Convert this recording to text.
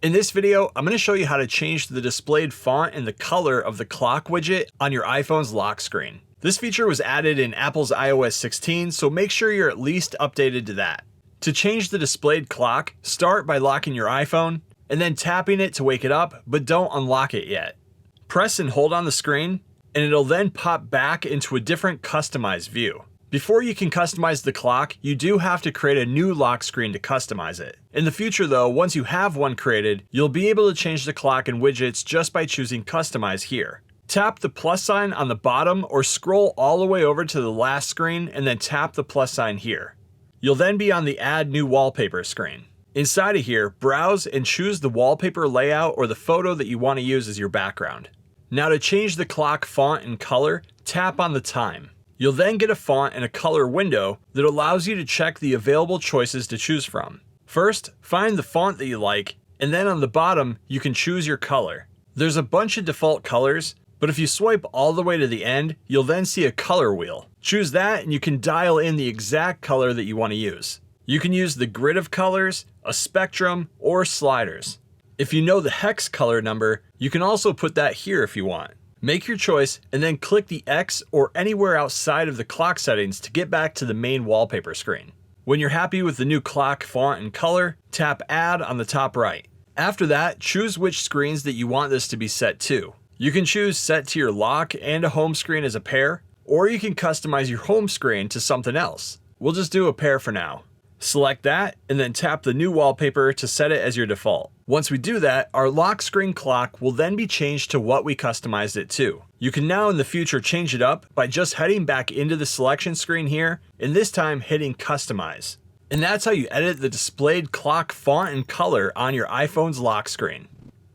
In this video, I'm going to show you how to change the displayed font and the color of the clock widget on your iPhone's lock screen. This feature was added in Apple's iOS 16, so make sure you're at least updated to that. To change the displayed clock, start by locking your iPhone, and then tapping it to wake it up, but don't unlock it yet. Press and hold on the screen, and it'll then pop back into a different customized view. Before you can customize the clock, you do have to create a new lock screen to customize it. In the future though, once you have one created, you'll be able to change the clock and widgets just by choosing Customize here. Tap the plus sign on the bottom or scroll all the way over to the last screen and then tap the plus sign here. You'll then be on the Add New Wallpaper screen. Inside of here, browse and choose the wallpaper layout or the photo that you want to use as your background. Now to change the clock font and color, tap on the time. You'll then get a font and a color window that allows you to check the available choices to choose from. First, find the font that you like, and then on the bottom, you can choose your color. There's a bunch of default colors, but if you swipe all the way to the end, you'll then see a color wheel. Choose that and you can dial in the exact color that you want to use. You can use the grid of colors, a spectrum, or sliders. If you know the hex color number, you can also put that here if you want. Make your choice and then click the X or anywhere outside of the clock settings to get back to the main wallpaper screen. When you're happy with the new clock font and color, tap Add on the top right. After that, choose which screens that you want this to be set to. You can choose set to your lock and a home screen as a pair, or you can customize your home screen to something else. We'll just do a pair for now. Select that and then tap the new wallpaper to set it as your default. Once we do that, our lock screen clock will then be changed to what we customized it to. You can now in the future change it up by just heading back into the selection screen here, and this time hitting Customize. And that's how you edit the displayed clock font and color on your iPhone's lock screen.